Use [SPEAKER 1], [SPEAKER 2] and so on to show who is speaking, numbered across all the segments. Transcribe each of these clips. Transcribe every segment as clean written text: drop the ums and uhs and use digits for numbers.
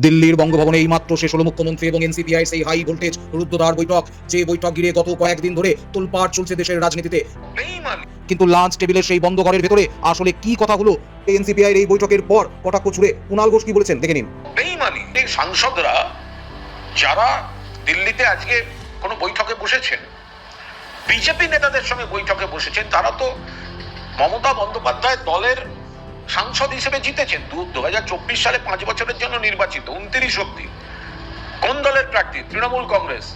[SPEAKER 1] দিল্লির বঙ্গভবনে এইমাত্র শেষ হলো মুখ্যমন্ত্রী এবং এনসিপিআই সেই হাই ভোল্টেজ রুদ্ধদ্বার বৈঠক, যে বৈঠক ঘিরে গত কয়েকদিন ধরে তোলপাড় চলছে দেশের রাজনীতিতে। কিন্তু লাঞ্চ টেবিলের সেই বন্ধ ঘরের ভেতরে আসলে কি কথা হলো এনসিপিআই এই বৈঠকের পর কটাক্ষ ছুড়ে কুণাল ঘোষ কি বলেছেন দেখে নিন।
[SPEAKER 2] বেইমানি এই সাংসদরা যারা দিল্লিতে আজকে কোনো বৈঠকে বসেছেন, বিজেপি নেতাদের সঙ্গে বৈঠকে বসেছেন, তারা তো মমতা বন্দ্যোপাধ্যায় দলের সাংসদ হিসেবে জিতেছেন। 2024 সালে 5 বছরের জন্য নির্বাচিত 29 অব্দি। কোন দলের প্রার্থী? তৃণমূল কংগ্রেস।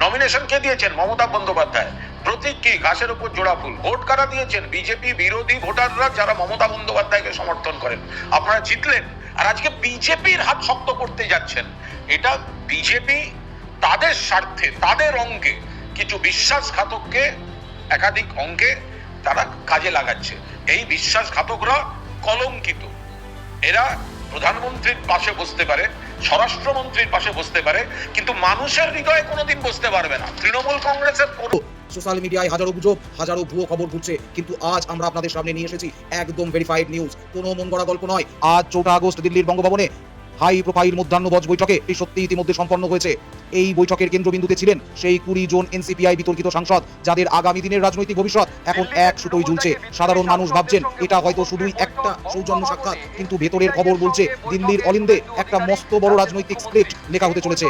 [SPEAKER 2] নমিনেশন কে দিয়েছেন? মমতা বন্দ্যোপাধ্যায়। প্রতীক কি? ঘাসের উপর জোড়া ফুল। ভোট কারা দিয়েছেন? বিজেপি বিরোধী ভোটাররা, যারা মমতা বন্দ্যোপাধ্যায়কে সমর্থন করেন। আপনারা জিতলেন, আর আজকে বিজেপির হাত শক্ত করতে যাচ্ছেন। এটা বিজেপি তাদের স্বার্থে, তাদের অঙ্কে কিছু বিশ্বাসঘাতককে একাধিক অঙ্কে তারা কাজে লাগাচ্ছে। এই বিশ্বাসঘাতকরা কলঙ্কিত। এরা প্রধানমন্ত্রীর পাশে বসতে পারে, স্বরাষ্ট্রমন্ত্রীর পাশে বসতে পারে, কিন্তু মানুষের হৃদয়ে কোনোদিন বসতে পারবে না। তৃণমূল কংগ্রেসের
[SPEAKER 1] সোশ্যাল মিডিয়ায় হাজারো গুজব, হাজারো ভুয়ো খবর ঘুরছে, কিন্তু আজ আমরা আপনাদের সামনে নিয়ে এসেছি একদম ভেরিফাইড নিউজ, কোনো মন গড়া গল্প নয়। আজ 4 আগস্ট দিল্লির বঙ্গভবনে হাই প্রোফাইল মধ্যাহ্নভোজ বৈঠকে সত্যি ইতিমধ্যে সম্পন্ন হয়েছে। এই বৈঠকের কেন্দ্রবিন্দুতে ছিলেন সেই 20 জন এনসিপিআই বিতর্কিত সাংসদ, যাদের আগামী দিনের রাজনৈতিক ভবিষ্যৎ এখন এক সুতোয় ঝুলছে। সাধারণ মানুষ ভাবছেন এটা হয়তো শুধুই একটা সৌজন্য সাক্ষাৎ, কিন্তু ভেতরের খবর বলছে দিল্লির অলিন্দে একটা মস্ত বড় রাজনৈতিক স্ক্রিপ্ট লেখা হতে চলেছে।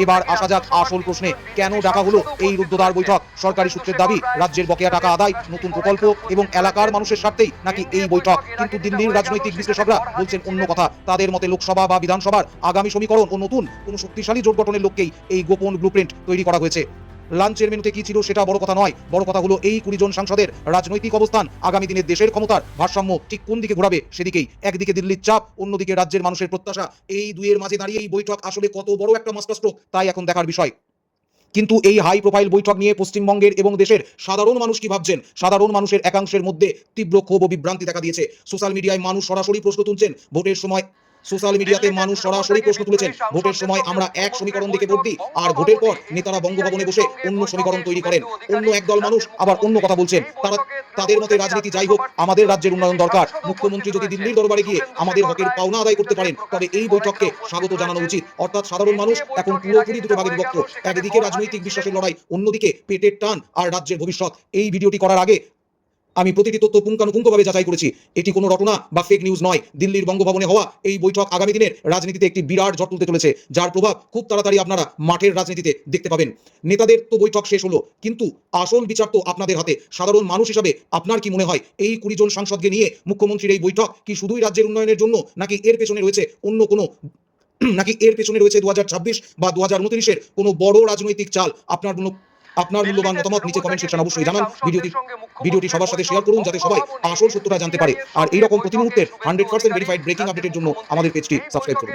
[SPEAKER 1] এবার আসা যাক আসল প্রশ্নে, কেন ডাকা হলো এই রুদ্ধদ্বার বৈঠক? সরকারি সূত্রের দাবি রাজ্যের বকেয়া টাকা আদায়, নতুন প্রকল্প এবং এলাকার মানুষের স্বার্থেই নাকি এই বৈঠক। কিন্তু দিল্লির রাজনৈতিক বিশ্লেষকরা বলছেন অন্য কথা। তাদের মতে লোকসভা বা বিধানসভার আগামী সমীকরণ ও নতুন কোনো শক্তিশালী জোট গঠনের লক্ষ্যেই এই গোপন ব্লুপ্রিন্ট তৈরি করা হয়েছে। লাঞ্চের মেনুতে কি ছিল সেটা বড় কথা নয়, বড় কথা হলো এই 20 জন সাংসদের রাজনৈতিক অবস্থান আগামী দিনের দেশের ক্ষমতার ভারসাম্য ঠিক কোন দিকে ঘোরাবে সেদিকেই। একদিকে দিল্লির চাপ, অন্যদিকে রাজ্যের মানুষের প্রত্যাশা। এই দুইয়ের মাঝে দাঁড়িয়ে এই বৈঠক আসলে কত বড় একটা মাস্টারস্ট্রোক, তাই এখন দেখার বিষয়। কিন্তু এই হাই প্রোফাইল বৈঠক নিয়ে পশ্চিমবঙ্গের এবং দেশের সাধারণ মানুষ কি ভাবছেন? সাধারণ মানুষের একাংশের মধ্যে তীব্র ক্ষোভ ও বিভ্রান্তি দেখা দিয়েছে। সোশ্যাল মিডিয়ায় মানুষ সরাসরি প্রশ্ন তুলছেন ভোটের সময়। সোশ্যাল মিডিয়াতে মানুষ সরাসরি প্রশ্ন তুলেছেন ভোটের সময় আমরা এক সমীকরণ দেখে ভোট দিই, আর ভোটের পর নেতারা বঙ্গভবনে বসে অন্য সমীকরণ তৈরি করেন। অন্য একদল মানুষ আবার অন্য কথা বলছেন। তাদের মতে রাজনীতি যাই হোক, আমাদের রাজ্যের উন্নয়ন দরকার। মুখ্যমন্ত্রী যদি দিল্লির দরবারে গিয়ে আমাদের হকের পাওনা আদায় করতে পারেন, তবে এই বৈঠককে স্বাগত জানানো উচিত। অর্থাৎ সাধারণ মানুষ এখন পুরোপুরি দুটো ভাগে বিভক্ত। একদিকে রাজনৈতিক বিশ্বাসের লড়াই, অন্যদিকে পেটের টান আর রাজ্যের ভবিষ্যৎ। এই ভিডিওটি করার আগে আমি প্রতিটি তথ্য পুঙ্খানুপুঙ্খভাবে যাচাই করেছি। এটি কোনো রটনা বা ফেক নিউজ নয়। দিল্লির বঙ্গভবনে হওয়া এই বৈঠক আগামী দিনের রাজনীতিতে একটি বিরাট ঝড় তুলতে চলেছে, যার প্রভাব খুব তাড়াতাড়ি আপনারা মাঠের রাজনীতিতে দেখতে পাবেন। নেতাদের তো বৈঠক শেষ হলো, কিন্তু আসল বিচার তো আপনাদের হাতে। সাধারণ মানুষ হিসাবে আপনার কি মনে হয় এই 20 জন সাংসদকে নিয়ে মুখ্যমন্ত্রীর এই বৈঠক কি শুধুই রাজ্যের উন্নয়নের জন্য, নাকি এর পেছনে রয়েছে অন্য কোনো 2026 বা 2029-এর কোনো বড় রাজনৈতিক চাল? আপনার মূল্যবান মতামত নিচে কমেন্ট সেকশন অবশ্যই জানান। ভিডিওটি সবার সাথে শেয়ার করুন, যাতে সবাই আসল সত্যটা জানতে পারে। আর এইরকম প্রতি মুহূর্তের 100% ভেরিফাইড ব্রেকিং আপডেটের জন্য আমাদের পেজটি সাবস্ক্রাইব করুন।